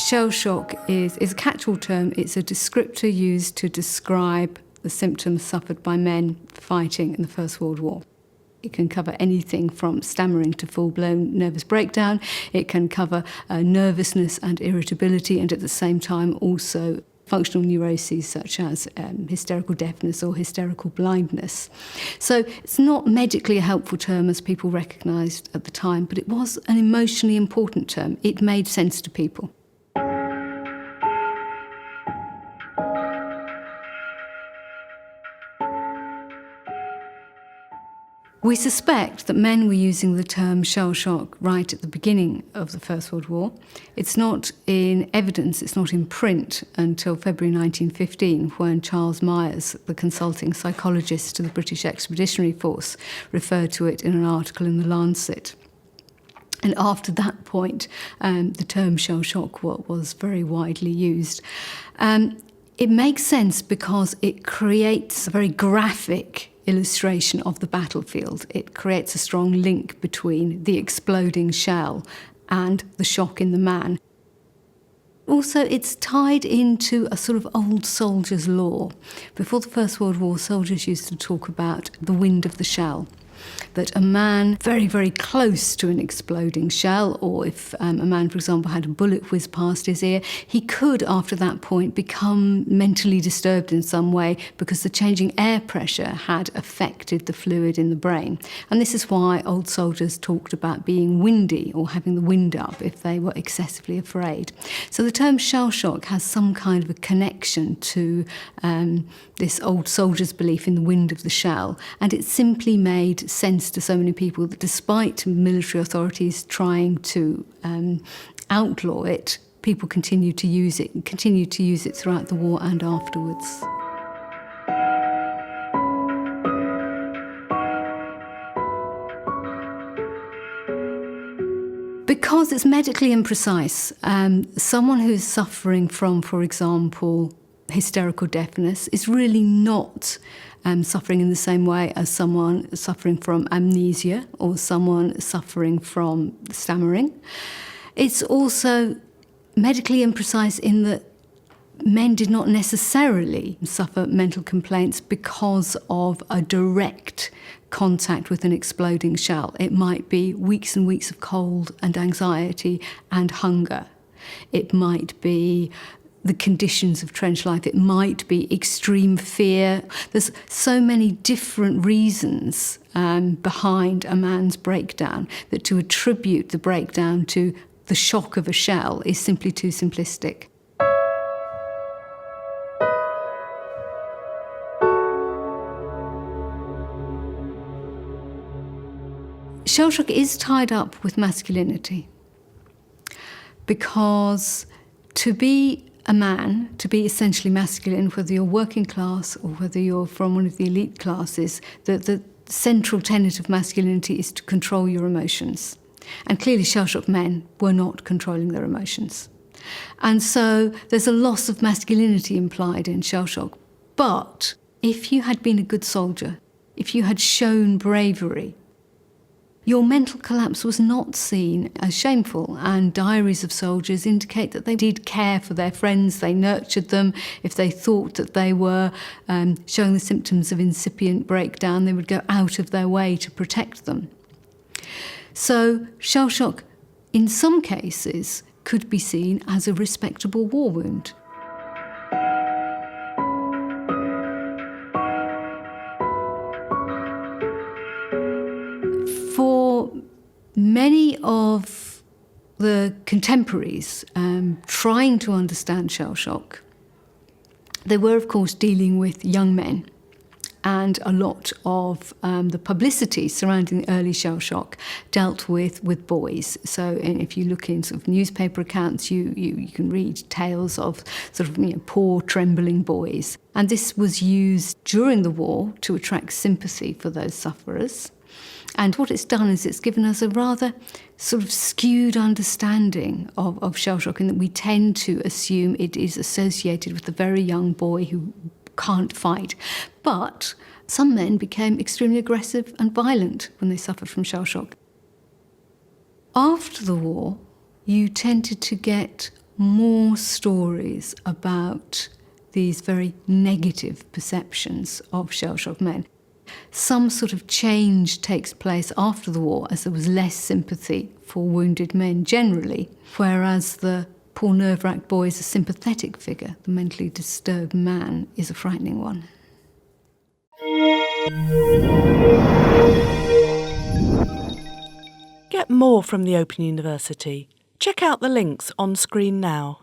Shell shock is a catch-all term. It's a descriptor used to describe the symptoms suffered by men fighting in the First World War. It can cover anything from stammering to full-blown nervous breakdown. It can cover nervousness and irritability, and at the same time also functional neuroses such as hysterical deafness or hysterical blindness. So it's not medically a helpful term as people recognised at the time, but it was an emotionally important term. It made sense to people. We suspect that men were using the term shell shock right at the beginning of the First World War. It's not in evidence, it's not in print until February 1915, when Charles Myers, the consulting psychologist to the British Expeditionary Force, referred to it in an article in the Lancet. And after that point, the term shell shock was very widely used. It makes sense because it creates a very graphic illustration of the battlefield. It creates a strong link between the exploding shell and the shock in the man. Also, it's tied into a sort of old soldier's lore. Before the First World War, soldiers used to talk about the wind of the shell, that a man very, very close to an exploding shell, or if a man, for example, had a bullet whiz past his ear, he could, after that point, become mentally disturbed in some way because the changing air pressure had affected the fluid in the brain. And this is why old soldiers talked about being windy or having the wind up if they were excessively afraid. So the term shell shock has some kind of a connection to this old soldier's belief in the wind of the shell, and it simply made sense to so many people that despite military authorities trying to outlaw it, people continued to use it throughout the war and afterwards. Because it's medically imprecise, someone who's suffering from, for example, hysterical deafness is really not suffering in the same way as someone suffering from amnesia or someone suffering from stammering. It's also medically imprecise in that men did not necessarily suffer mental complaints because of a direct contact with an exploding shell. It might be weeks and weeks of cold and anxiety and hunger. It might be the conditions of trench life. It might be extreme fear. There's so many different reasons behind a man's breakdown that to attribute the breakdown to the shock of a shell is simply too simplistic. Shell shock is tied up with masculinity because to be a man, to be essentially masculine, whether you're working class or whether you're from one of the elite classes, the central tenet of masculinity is to control your emotions. And clearly shell-shocked men were not controlling their emotions. And so there's a loss of masculinity implied in shell shock. But if you had been a good soldier, if you had shown bravery, your mental collapse was not seen as shameful, and diaries of soldiers indicate that they did care for their friends, they nurtured them. If they thought that they were showing the symptoms of incipient breakdown, they would go out of their way to protect them. So shell shock, in some cases, could be seen as a respectable war wound. For many of the contemporaries trying to understand shell shock, they were, of course, dealing with young men. And a lot of the publicity surrounding the early shell shock dealt with boys. So if you look in sort of newspaper accounts, you can read tales of sort of poor trembling boys. And this was used during the war to attract sympathy for those sufferers. And what it's done is it's given us a rather sort of skewed understanding of shell shock, in that we tend to assume it is associated with the very young boy who can't fight. But some men became extremely aggressive and violent when they suffered from shell shock. After the war, you tended to get more stories about these very negative perceptions of shell-shocked men. Some sort of change takes place after the war, as there was less sympathy for wounded men generally, whereas the poor nerve-racked boy is a sympathetic figure. The mentally disturbed man is a frightening one. Get more from the Open University. Check out the links on screen now.